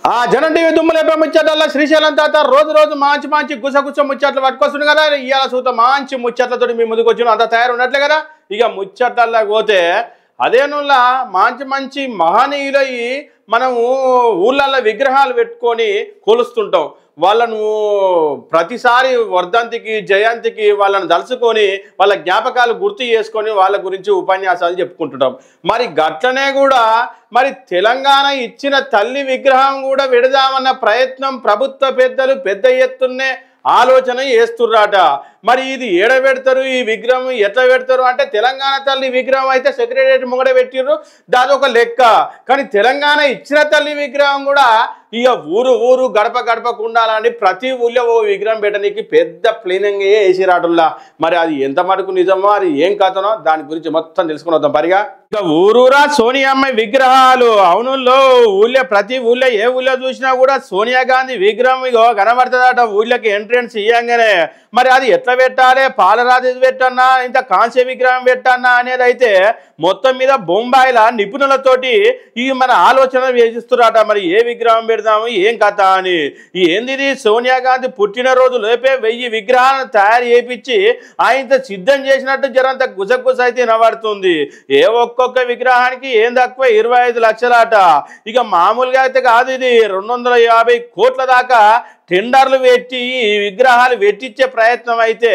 ఆ జనం టీవీ దుమ్ములేపే ముచ్చట్ల శ్రీశైలం తాత రోజు రోజు మంచి గుసగుస ముచ్చట్లు పట్టుకొస్తుంది కదా. ఇవాళ సూత మంచి ముచ్చట్లతో మీ ముందుకు వచ్చిన అంత తయారు ఉన్నట్లే కదా. ఇక ముచ్చట్లకి పోతే అదేనుల్లా మంచి మహనీయులయ్యి మనము ఊళ్ళల్లో విగ్రహాలు పెట్టుకొని కొలుస్తుంటాం. వాళ్ళను ప్రతిసారి వర్ధంతికి జయంతికి వాళ్ళని దలుచుకొని వాళ్ళ జ్ఞాపకాలు గుర్తు చేసుకొని వాళ్ళ గురించి ఉపన్యాసాలు చెప్పుకుంటుంటాం. మరి గట్లనే కూడా మరి తెలంగాణ ఇచ్చిన తల్లి విగ్రహం కూడా పెడదామన్న ప్రయత్నం ప్రభుత్వ పెద్దలు పెద్ద ఎత్తున్నే ఆలోచన చేస్తుర్రాట. మరి ఇది ఏడ పెడతారు, ఈ విగ్రహం ఎట్లా పెడతారు అంటే తెలంగాణ తల్లి విగ్రహం అయితే సెక్రటేరియట్ ముంగడ పెట్టిర్రు, దాని ఒక లెక్క. కానీ తెలంగాణ ఇచ్చిన తల్లి విగ్రహం కూడా ఇక ఊరు గడపకు ఉండాలని ప్రతి ఊళ్ళో ఓ విగ్రహం పెట్టడానికి పెద్ద ప్లానింగ్ వేసిరాటుల్లా. మరి అది ఎంత మటుకు నిజమో అది ఏం కథనో దాని గురించి మొత్తం తెలుసుకుని వద్దాం పరిగా. ఇక ఊరూరా సోనియమ్మ విగ్రహాలు. అవునుల్లో ఊళ్ళో ప్రతి ఊళ్ళో ఏ ఊళ్ళో చూసినా కూడా సోనియా గాంధీ విగ్రహం ఇగో కనబడుతుందట ఊళ్ళకి ఎంట్రెన్స్ ఇయ్యంగానే. మరి అది ఎట్లా పెట్టాలి, పాలరాజు పెట్టన్నా ఇంత కాంస్య విగ్రహం పెట్టన్నా అనేది అయితే మొత్తం మీద బొంబాయిల నిపుణులతోటి ఈ మన ఆలోచన వేసిస్తున్నట. మరి ఏ విగ్రహం పెడదాము ఏం కథ అని. ఏంది సోనియా గాంధీ పుట్టినరోజు లోపే 1000 విగ్రహాలను తయారు చేయించి ఆయనతో సిద్ధం చేసినట్టు జరంత గుసగుస అయితే వినబడుతుంది. ఒక్కొక్క విగ్రహానికి ఏం తక్కువ 25 లక్షలట. ఇక మామూలుగా అయితే కాదు, ఇది 250 కోట్ల దాకా టెండర్లు పెట్టి ఈ విగ్రహాలు పెట్టించే ప్రయత్నం అయితే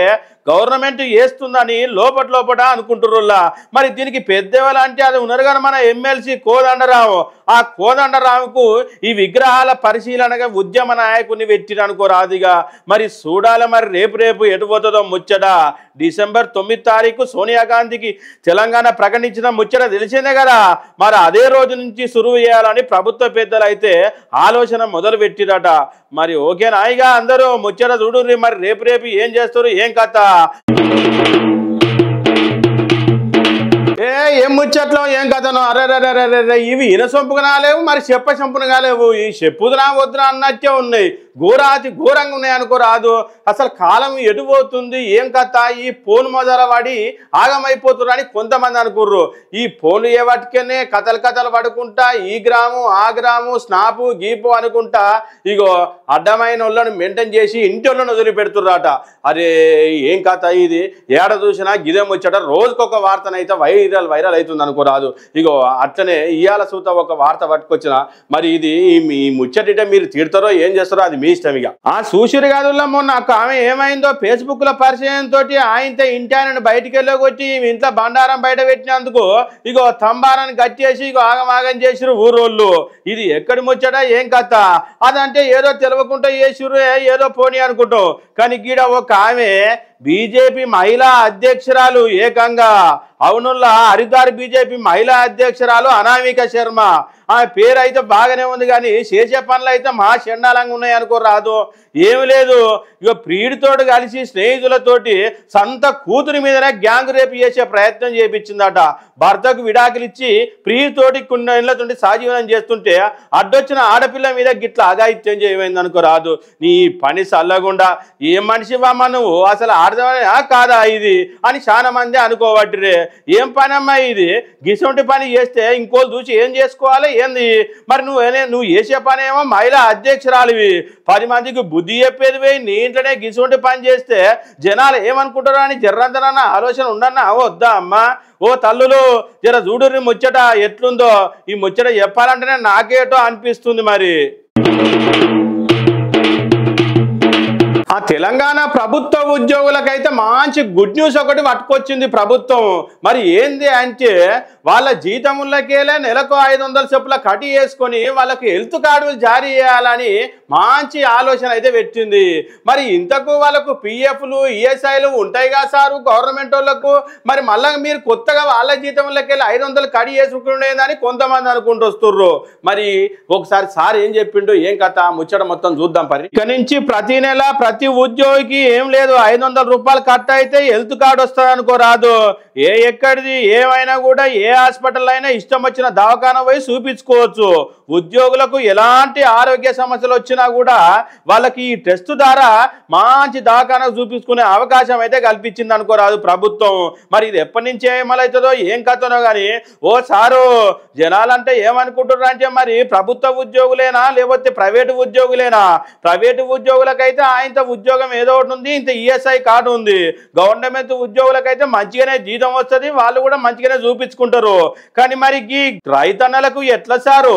గవర్నమెంట్ చేస్తుందని లోపట అనుకుంటుర్రులా. మరి దీనికి పెద్దవాళ్ళు అంటే అది ఉన్నారు కానీ మన ఎమ్మెల్సీ కోదండరావు. ఆ కోదండరావుకు ఈ విగ్రహాల పరిశీలనగా ఉద్యమ నాయకుని పెట్టిరనుకోరాదిగా. మరి చూడాలి మరి రేపు ఎటు పోతుందో ముచ్చట. డిసెంబర్ 9 తారీఖు సోనియా గాంధీకి తెలంగాణ ప్రకటించిన ముచ్చట తెలిసిందే కదా. మరి అదే రోజు నుంచి సురువు చేయాలని ప్రభుత్వ పెద్దలు అయితే ఆలోచన మొదలు పెట్టిరట. మరి ఓకేనా ఇక అందరూ ముచ్చట చూడుర్రి. మరి రేపు ఏం చేస్తారు ఏం కథ. ఏం ముచ్చట్లో ఏం కథను. అరే ఇవి ఇనసొంపుగా కాలేవు, మరి చెప్పంపున కాలేవు. ఈ చెప్పుదునా వద్దునా అన్నట్టే ఉన్నాయి. ఘోరంగా ఉన్నాయి అనుకోరాదు. అసలు కాలం ఎటు పోతుంది ఏం కథ. ఈ ఫోన్ మొదల పడి ఆగమైపోతున్నారని కొంతమంది అనుకుర్రు. ఈ ఫోన్లు ఏ వాటికనే కథలు పడుకుంటా ఈ గ్రామం ఆ గ్రామం స్నాపు గీపు అనుకుంటా ఇగో అడ్డమైన వాళ్ళను మెయింటైన్ చేసి ఇంటి వాళ్ళను వదిలిపెడుతుర్రాట. అరే ఏం కథ ఇది. ఏడ చూసినా గిదే ముచ్చట. రోజుకొక వార్తనైతే వైరల్ అవుతుంది అనుకోరాదు. ఇగో అట్లనే ఇవాళ సూత ఒక వార్త పట్టుకొచ్చిన. మరి ఇది ఈ ముచ్చటిటే మీరు తీడతారో ఏం చేస్తారో అది మీ ఇష్టం. ఇక ఆ సూషిరి గాదుల్లో మొన్న ఆమె ఏమైందో ఫేస్బుక్ లో పరిచయం తోటి ఆయనతో ఇంటి ఆయనను బయటికి వెళ్ళగొచ్చి ఇంట్లో బండారం బయట పెట్టినందుకు ఇగో తంబారాన్ని కట్టేసి ఇగో ఆగమాగం చేసిరు ఊరోళ్ళు. ఇది ఎక్కడి ముచ్చట ఏం కథ. అదంటే ఏదో తెలవకుండా చేసిరు ఏదో పోనీ అనుకుంటాం. కానీ గీడ ఒక ఆమె బీజేపీ మహిళా అధ్యక్షురాలు ఏకంగా. అవునుల్లా హరిద్వార్ బీజేపీ మహిళా అధ్యక్షురాలు అనామిక శర్మ. ఆమె పేరు అయితే బాగానే ఉంది కానీ చేసే పనులు అయితే మా చండాలంగా ఉన్నాయి అనుకోరాదు. ఏమి లేదు, ఇక ప్రియుడితోటి కలిసి స్నేహితులతోటి సొంత కూతురి మీదనే గ్యాంగ్ రేపు చేసే ప్రయత్నం చేయించిందట. భర్తకు విడాకులు ఇచ్చి ప్రియుడితోటి కొన్ని ఇళ్లతోటి సహజీవనం చేస్తుంటే అడ్డొచ్చిన ఆడపిల్ల మీద గిట్ల అఘాయిత్యం చేయమైంది అనుకోరాదు. నీ పని చల్లకుండా ఏం మనిషివమ్మా నువ్వు, అసలు ఆడదామా కాదా ఇది అని చాలా మంది అనుకోవట్టిరే. ఏం పని అమ్మా ఇది. గిసొంటి పని చేస్తే ఇంకోళ్ళు చూసి ఏం చేసుకోవాలి ఏంది. మరి నువ్వు చేసే పని ఏమో మహిళా అధ్యక్షురాలివి, 10 మందికి బుద్ధి చెప్పేది పోయి నీ ఇంట్లోనే గిసొంటి పని చేస్తే జనాలు ఏమనుకుంటారో అని జర్రంతనన్న ఆలోచన ఉండన్నా వద్దా అమ్మా. ఓ తల్లులు జర చూడుర్రి ముచ్చట ఎట్లుందో. ఈ ముచ్చట చెప్పాలంటేనే నాకేటో అనిపిస్తుంది. మరి ఆ తెలంగాణ ప్రభుత్వ ఉద్యోగులకైతే మంచి గుడ్ న్యూస్ ఒకటి పట్టుకొచ్చింది ప్రభుత్వం. మరి ఏంది అంటే వాళ్ళ జీతములకేలే నెలకు 500 చొప్పుల కటి వేసుకొని వాళ్ళకి హెల్త్ కార్డులు జారీ చేయాలని మంచి ఆలోచన అయితే పెట్టింది. మరి ఇంతకు వాళ్ళకు పిఎఫ్లు ఈఎస్ఐలు ఉంటాయి కదా సారు గవర్నమెంట్ వాళ్ళకు. మరి మళ్ళీ మీరు కొత్తగా వాళ్ళ జీతములకెళ్ళి 500 కడి వేసుకునేదని కొంతమంది అనుకుంటూ వస్తుర్రు. మరి ఒకసారి సార్ ఏం చెప్పిండు ఏం కథ ముచ్చట మొత్తం చూద్దాం. పరి ఇక నుంచి ప్రతి నెల ప్రతి ఉద్యోగికి ఏం లేదు 500 రూపాయలు కట్ అయితే హెల్త్ కార్డు వస్తుంది అనుకోరాదు. ఎక్కడిది ఏమైనా కూడా ఏ హాస్పిటల్ అయినా ఇష్టం వచ్చిన దవాఖాన పోయి చూపించుకోవచ్చు. ఉద్యోగులకు ఎలాంటి ఆరోగ్య సమస్యలు వచ్చినా కూడా వాళ్ళకి ఈ టెస్ట్ ద్వారా మంచి దాఖానా చూపించుకునే అవకాశం అయితే కల్పించింది అనుకోరాదు ప్రభుత్వం. మరి ఇది ఎప్పటి నుంచి ఏమవుతుందో ఏం కథనో కానీ ఓ సారు జనాలంటే ఏమనుకుంటున్నారు అంటే మరి ప్రభుత్వ ఉద్యోగులేనా లేకపోతే ప్రైవేటు ఉద్యోగులేనా? ప్రైవేటు ఉద్యోగులకైతే ఆయనతో ఉద్యోగం ఏదో ఒకటి ఉంది, ఇంత ఈఎస్ఐ కార్డు ఉంది. గవర్నమెంట్ ఉద్యోగులకైతే మంచిగానే జీతం వస్తుంది, వాళ్ళు కూడా మంచిగానే చూపించుకుంటారు. కానీ మరి ఈ రైతన్నలకు ఎట్లా సారు?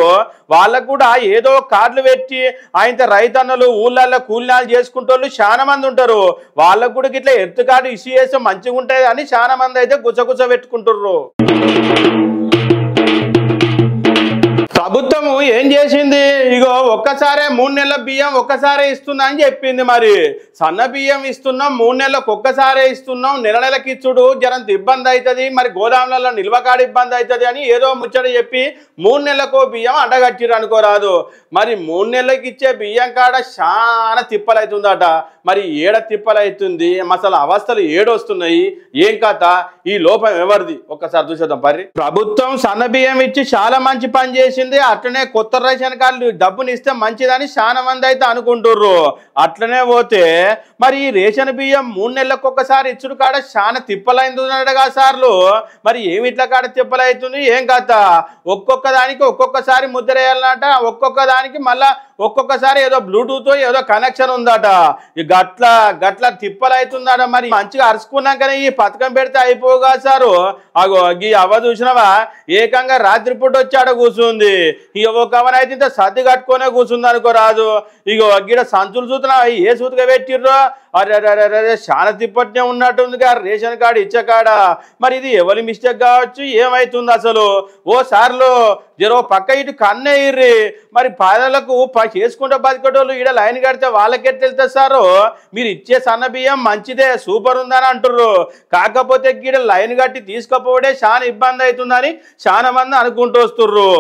వాళ్ళకు కూడా ఏదో కార్డులు పెట్టి ఆయనతో రైతన్నలు ఊళ్ళల్లో కూలినాలు చేసుకుంటోళ్ళు చాలా మంది ఉంటారు. వాళ్ళకు కూడా ఇట్లా ఎత్తు కార్డు ఇష్యూ చేస్తే మంచిగా ఉంటుంది అని చాలా మంది అయితే గుసగుస పెట్టుకుంటుర్రు. ప్రభుత్వము ఏం చేసింది? ఇగో ఒక్కసారే 3 నెలల బియ్యం ఒక్కసారే ఇస్తున్నా అని చెప్పింది. మరి సన్న బియ్యం ఇస్తున్నాం, 3 నెలలకు ఒక్కసారే ఇస్తున్నాం, నెలకి ఇచ్చుడు జరంత ఇబ్బంది అవుతుంది, మరి గోదాములలో నిల్వకాడ ఇబ్బంది అవుతుంది అని ఏదో ముచ్చట చెప్పి 3 నెలలకు బియ్యం అడ్డగట్టిరు అనుకోరాదు. మరి 3 నెలలకు ఇచ్చే బియ్యం కాడ చాలా తిప్పలు అవుతుందట. మరి ఏడ తిప్పలు అవుతుంది, అసలు అవస్థలు ఏడొస్తున్నాయి, ఏం కథ? ఈ లోపం ఎవరిది? ఒక్కసారి చూసేద్దాం పరి. ప్రభుత్వం సన్న బియ్యం ఇచ్చి చాలా మంచి పని చేసింది. అట్లనే కొత్త రేషన్ కార్డు డబ్బుని ఇస్తే మంచిదని చాలా మంది అయితే అనుకుంటుర్రు. అట్లనే పోతే మరి ఈ రేషన్ బియ్యం 3 నెలలకు ఒక్కసారి ఇచ్చుడు కాడ చాలా తిప్పలైందన్నట్టుగా సార్లు. మరి ఏమిట్ల కాడ తిప్పలవుతుంది, ఏం కథ? ఒక్కొక్క దానికి ఒక్కొక్కసారి ముద్ర వేయాలన్నట, ఒక్కొక్క దానికి మళ్ళా ఒక్కొక్కసారి ఏదో బ్లూటూత్ ఏదో కనెక్షన్ ఉందట. గట్ల తిప్పలవుతుందట. మరి మంచిగా అరుచుకున్నాకనే ఈ పథకం పెడితే అయిపోగా సారు. అగో ఈ అవ్వ చూసినవా ఏకంగా రాత్రిపూట వచ్చి ఆడ కూర్చుంది. ఇక ఒక అవనైతే ఇంత సర్ది కట్టుకునే కూర్చుంది అనుకోరాదు. ఇగో గిడ సంచులు చూస్తున్నా ఏ సూతిగా పెట్టిర్రో. అరే చాలా తిప్పట్నే ఉన్నట్టుందిగా రేషన్ కార్డు ఇచ్చకాడ. మరి ఇది ఎవరి మిస్టేక్ కావచ్చు, ఏమైతుంది అసలు? ఓ సార్లు జరో పక్క ఇటు కన్నే ఇర్రి. మరి పాదలకు చేసుకుంటే బతికేటోళ్ళు ఈడ లైన్ కడితే వాళ్ళకెట్ వెళ్తారు సారు. మీరు ఇచ్చే సన్న బియ్యం మంచిదే, సూపర్ ఉందని అంటుర్రు. కాకపోతే గీడ లైన్ కట్టి తీసుకపోవడే చాలా ఇబ్బంది అవుతుందని చాలా మంది అనుకుంటూ వస్తుర్రు.